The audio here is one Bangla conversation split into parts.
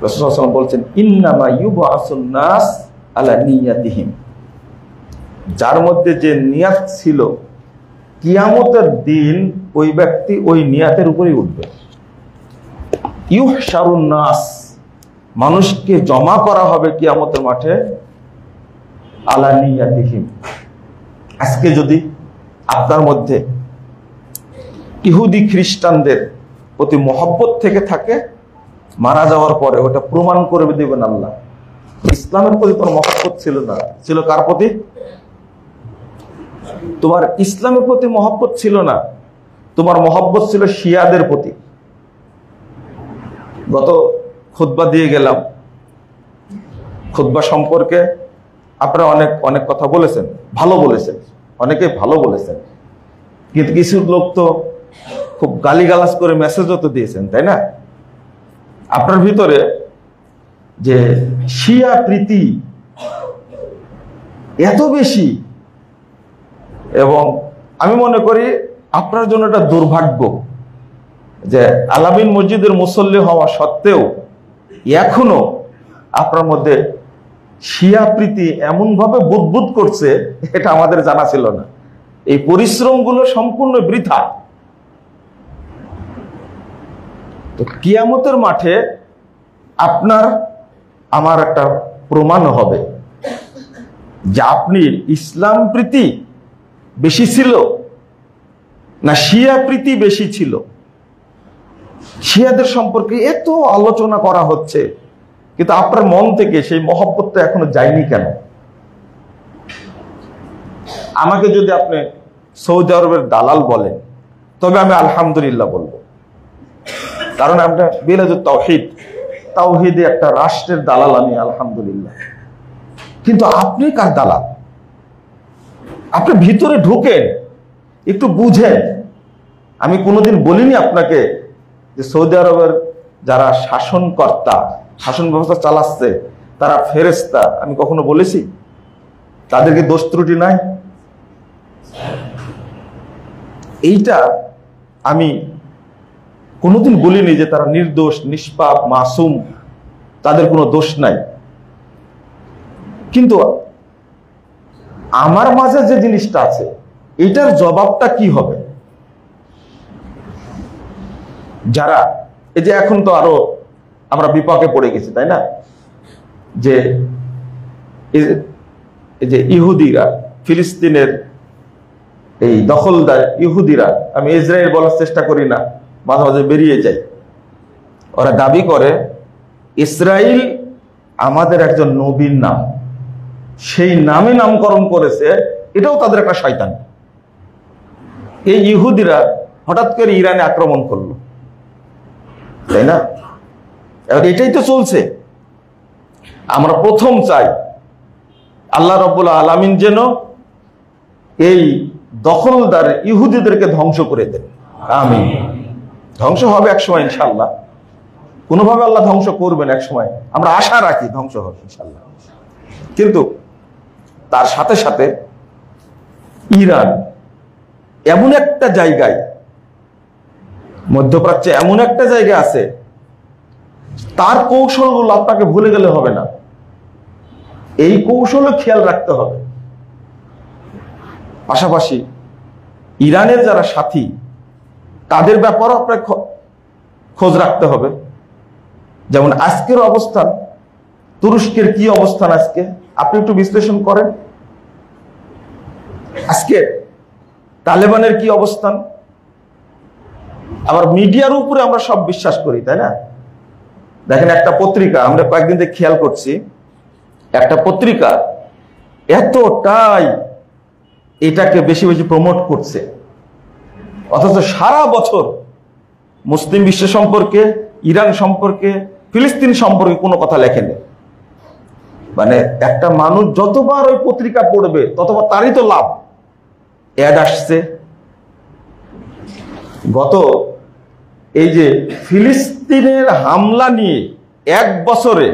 রাসূল সাল্লাল্লাহু আলাইহি ওয়াসাল্লাম বলছেন, ইন্নামা ইউবআসুন নাস আলা নিয়াতিহিম, যার মধ্যে যে নিয়াত ছিল কিয়ামতের দিন ওই ব্যক্তি ওই নিয়াতের উপরেই উঠবে। ইউহশারুন নাস, মানুষকে জমা করা হবে কিয়ামতের মাঠে আলা নিয়াতিহিম। আজকে যদি আপনার মধ্যে ইহুদি খ্রিস্টানদের প্রতি মহব্বত থেকে থাকে, মারা যাওয়ার পরে ওটা প্রমাণ করে দেবেন আল্লাহ। ইসলামের প্রতি কোনো মহব্বত ছিল না, ছিল কার প্রতি? তোমার ইসলামের প্রতি মহব্বত ছিল না, তোমার মহব্বত ছিল শিয়াদের প্রতি। গত খুতবা দিয়ে গেলাম, খুতবা সম্পর্কে আপনারা অনেক অনেক কথা বলেছেন, ভালো বলেছেন, অনেকে ভালো বলেছেন, কিন্তু কিছু লোক তো খুব গালিগালাজ করে মেসেজও তো দিয়েছেন, তাই না? আপনার ভিতরে যে শিয়া প্রীতি এত বেশি, এবং আমি মনে করি আপনার জন্য এটা দুর্ভাগ্য যে আলামিন মসজিদের মুসল্লি হওয়া সত্ত্বেও এখনো আপনার মধ্যে শিয়া প্রীতি এমন ভাবে বুদবুদ করছে, এটা আমাদের জানা ছিল না। এই পরিশ্রমগুলো সম্পূর্ণ বৃথা। তো কিয়ামতের মাঠে আপনার আমার একটা প্রমাণ হবে যে আপনি ইসলাম প্রীতি বেশি ছিল না শিয়া প্রীতি বেশি ছিল। শিয়াদের সম্পর্কে এত আলোচনা করা হচ্ছে, কিন্তু আপনার মন থেকে সেই মহব্বতটা এখনো যায়নি কেন? আমাকে যদি আপনি সৌদি আরবের দালাল বলেন, তবে আমি আলহামদুলিল্লাহ বলবো, কারণ আমরা বিলাদুত তাওহীদ, তাওহীদে একটা রাষ্ট্রের দালাল আমি, আলহামদুলিল্লাহ। কিন্তু আপনি কার দালাল? আপনি ভিতরে ঢুকেন, একটু বুঝেন। আমি কোনোদিন বলিনি আপনাকে যে সৌদি আরবের যারা শাসনকর্তা, শাসন ব্যবস্থা চালাচ্ছে তারা ফেরেশতা, আমি কখনো বলেছি? তাদেরকে দোষ ত্রুটি নাই? এইটা আমি কোনোদিন বলিনি যে তারা নির্দোষ, নিষ্পাপ, মাসুম, তাদের কোনো দোষ নাই। কিন্তু আমার মাঝে যে জিনিসটা আছে, এটার জবাবটা কি হবে? যারা এই যে এখন তো আরো আমরা বিপাকে পড়ে গেছি, তাই না? যে এই যে ইহুদিরা, ফিলিস্তিনের এই দখলদার ইহুদিরা, আমি ইসরায়েল বলার চেষ্টা করি না, মাঝে মাঝে বেরিয়ে যায়, ওরা দাবি করে ইসরায়েল আমাদের একজন নবীর নাম, সেই নামে নামকরণ করেছে, এটাও তাদের একটা শয়তান। এই ইহুদিরা হঠাৎ করে ইরানে আক্রমণ করলো, তাই না? এটাই তো চলছে। আমরা প্রথম চাই আল্লাহ রাব্বুল আলামিন যেন এই দখলদার ইহুদিদেরকে ধ্বংস করে দেন। আমিন। ধ্বংস হবে একসময় ইনশাআল্লাহ, কোনোভাবে আল্লাহ ধ্বংস করবেন একসময়, আমরা আশা রাখি ধ্বংস হবে ইনশাআল্লাহ। কিন্তু তার সাথে সাথে ইরান এমন একটা জায়গায়, মধ্যপ্রাচ্যে এমন একটা জায়গা আছে, তার কৌশলগুলো আপনাকে ভুলে গেলে হবে না। এই কৌশলও খেয়াল রাখতে হবে। পাশাপাশি ইরানের যারা সাথী, তাদের ব্যাপারও আপনাকে খোঁজ রাখতে হবে। যেমন আজকের অবস্থান, তুরস্কের কি অবস্থান আজকে আপনি একটু বিশ্লেষণ করেন। আজকে তালেবানের কি অবস্থান? আবার মিডিয়ার উপরে আমরা সব বিশ্বাস করি, তাই না? দেখেন একটা পত্রিকা, আমরা কয়েকদিন থেকে খেয়াল করছি, একটা পত্রিকা এতটাই এটাকে বেশি বেশি প্রমোট করছে, অথচ সারা বছর মুসলিম বিশ্ব সম্পর্কে, ইরান সম্পর্কে, ফিলিস্তিন সম্পর্কে কোনো কথা লেখেনি। মানে একটা মানুষ যতবার ওই পত্রিকা পড়বে ততবার তারই তো লাভ। অ্যাড আসছে। গত এই যে ফিলিস্তিনের হামলা নিয়ে এক বছরে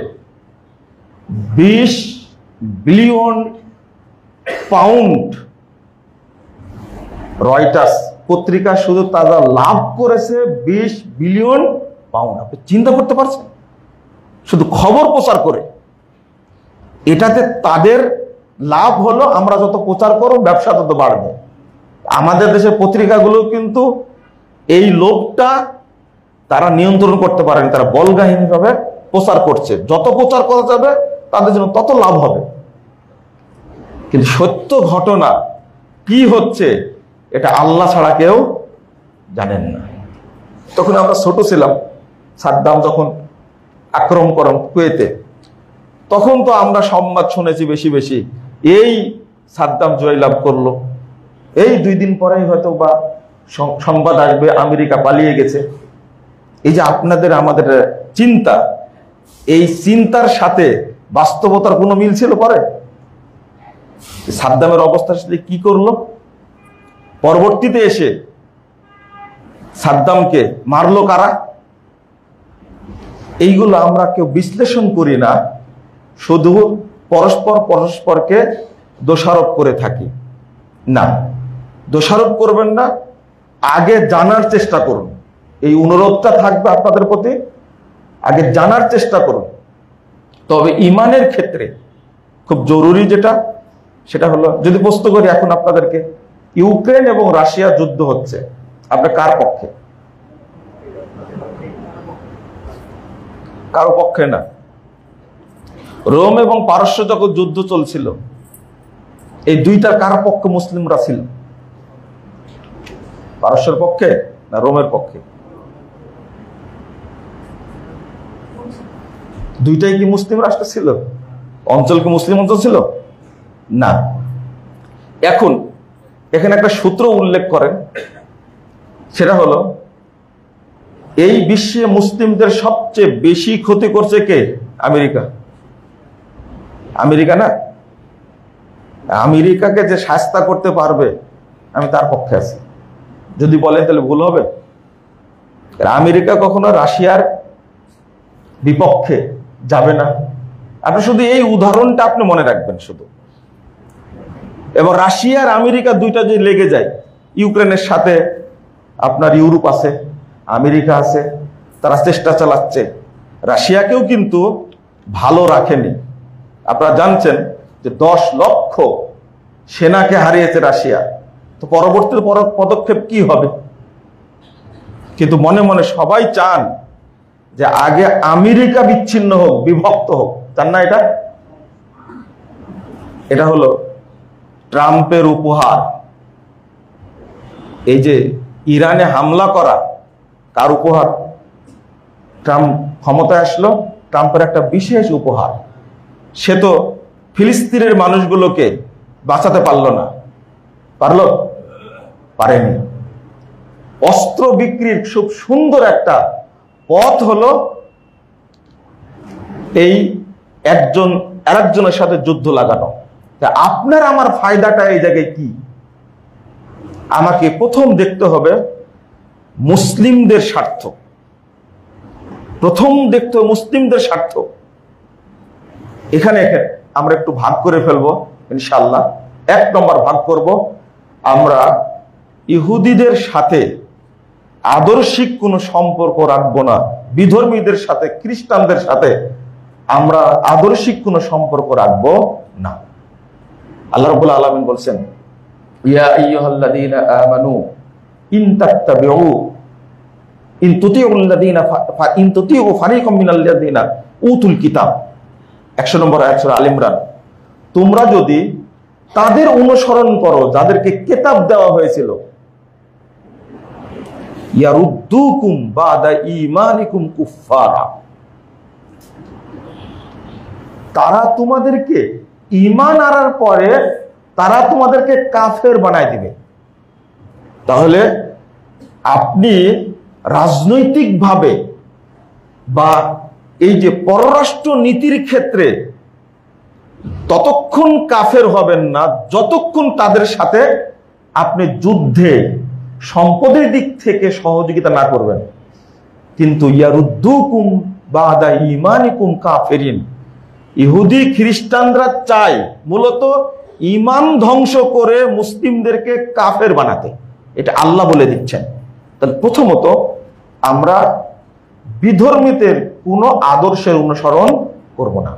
20 বিলিয়ন পাউন্ড রয়টার্স পত্রিকা শুধু তারা লাভ করেছে 20 বিলিয়ন পাউন্ড। আপনি চিন্তা করতে পারছেন? শুধু খবর প্রচার করে। এটাতে তাদের লাভ হলো আমরা যত প্রচার করব ব্যবসা তত বাড়বে। আমাদের দেশের পত্রিকাগুলো কিন্তু এই লোভটা তারা নিয়ন্ত্রণ করতে পারেন, তারা বলগাহীনভাবে প্রচার করছে। যত প্রচার করা যাবে তাদের জন্য তত লাভ হবে। কিন্তু সত্য ঘটনা কি হচ্ছে এটা আল্লাহ ছাড়া কেউ জানেন না। তখন আমরা ছোট ছিলাম, সাদ্দাম যখন আক্রমণ করেন কুয়েতে, তখন তো আমরা সংবাদ শুনেছি বেশি বেশি, এই সাদ্দাম জয়লাভ করলো, এই 2 দিন পরেই হয়তো বা সংবাদ আসবে আমেরিকা পালিয়ে গেছে। এই যে আপনাদের আমাদের চিন্তা, এই চিন্তার সাথে বাস্তবতার কোনো মিল ছিল? পরে সাদ্দামের অবস্থার সাথে কি করলো? পরবর্তীতে এসে সাদ্দামকে মারলো কারা? এইগুলো আমরা কেউ বিশ্লেষণ করি না, শুধু পরস্পরকে দোষারোপ করে থাকি। না, দোষারোপ করবেন না, আগে জানার চেষ্টা করুন। এই অনুরোধটা থাকবে আপনাদের প্রতি, আগে জানার চেষ্টা করুন। তবে ইমানের ক্ষেত্রে খুব জরুরি যেটা, সেটা হলো, যদি প্রশ্ন করি এখন আপনাদেরকে, ইউক্রেন এবং রাশিয়া যুদ্ধ হচ্ছে, আপনি কার পক্ষে? কারো পক্ষে না। রোম এবং পারস্য যখন যুদ্ধ চলছিল, এই দুইটার কার পক্ষে মুসলিমরা ছিল? পারস্যের পক্ষে না রোমের পক্ষে? দুইটাই কি মুসলিম রাষ্ট্র ছিল? অঞ্চল কি মুসলিম অঞ্চল ছিল? না। এখন এখানে একটা সূত্র উল্লেখ করেন, সেটা হলো, এই বিশ্বে মুসলিমদের সবচেয়ে বেশি ক্ষতি করছে কে? আমেরিকা। আমেরিকা না? আমেরিকাকে যে শাস্তা করতে পারবে, আমি তার পক্ষে আছি। যদি বলেন তাহলে ভুল হবে। আমেরিকা কখনো রাশিয়ার বিপক্ষে যাবে না। আপনি শুধু এই উদাহরণটা আপনি মনে রাখবেন শুধু। এবং রাশিয়া আর আমেরিকা দুইটা যে লেগে যায়, ইউক্রেনের সাথে আপনার ইউরোপ আছে, আমেরিকা আছে, তারা চেষ্টা চালাচ্ছে। রাশিয়াকেও কিন্তু ভালো রাখেনি। আপনারা জানছেন যে 10 লক্ষ সেনাকে হারিয়েছে রাশিয়া। তো পরবর্তী পদক্ষেপ কি হবে? কিন্তু মনে মনে সবাই চান যে আগে আমেরিকা বিচ্ছিন্ন হোক, বিভক্ত হোক। চান না এটা? এটা হলো ট্রাম্পের উপহার। এই যে ইরানে হামলা করা, কার উপহার? ট্রাম্প ক্ষমতায় আসলো, ট্রাম্পের একটা বিশেষ উপহার। সে তো ফিলিস্তিনের মানুষগুলোকে বাঁচাতে পারলো না। পারলো? পারেনি। অস্ত্র বিক্রির খুব সুন্দর একটা পথ হলো এই একজন আরেকজনের সাথে যুদ্ধ লাগানো। তা আপনার আমার ফায়দাটা এই জায়গায় কি? আমাকে প্রথম দেখতে হবে মুসলিমদের স্বার্থ। প্রথম দেখতে হবে মুসলিমদের স্বার্থ। এখানে আমরা একটু ভাগ করে ফেলবো ইনশাআল্লাহ। 1 নম্বর ভাগ করব, আমরা ইহুদিদের সাথে আদর্শিক কোনো সম্পর্ক রাখবো না। বিধর্মীদের সাথে, খ্রিস্টানদের সাথে আমরা আদর্শিক কোনো সম্পর্ক রাখবো না। আল্লাহ রাব্বুল আলামিন বলছেন, ইয়া আইয়ুহাল্লাযীনা আমানু ইন তাত্তাবিউ ইন তুতিউ ফারিকাম মিনাল্লাযীনা উতুল কিতাব। 100 নম্বর আয়াত সূরা আল ইমরান। তোমরা যদি তাদের অনুসরণ করো যাদেরকে কিতাব দেওয়া হয়েছিল, ইয়ারুদ্দুকুম বাদা ঈমানিকুম কুফফারা, তারা তোমাদেরকে ঈমান আনার পরে তারা তোমাদেরকে কাফের বানায় দিবে। তাহলে আপনি রাজনৈতিকভাবে বা এই যে পররাষ্ট্র নীতির ক্ষেত্রে ততক্ষণ কাফের হবেন না যতক্ষণ তাদের সাথে আপনি যুদ্ধে সম্পদের দিক থেকে সহযোগিতা না করবেন। কিন্তু ইয়ারুদ্দুকুম বাদা ঈমানিকুম কাফিরিন, ইহুদি খ্রিস্টানরা চায় মূলত ঈমান ধ্বংস করে মুসলিমদেরকে কাফের বানাতে। এটা আল্লাহ বলে দিচ্ছেন। তাহলে প্রথমত আমরা বিধর্মীদের কোনো আদর্শের অনুসরণ করব না।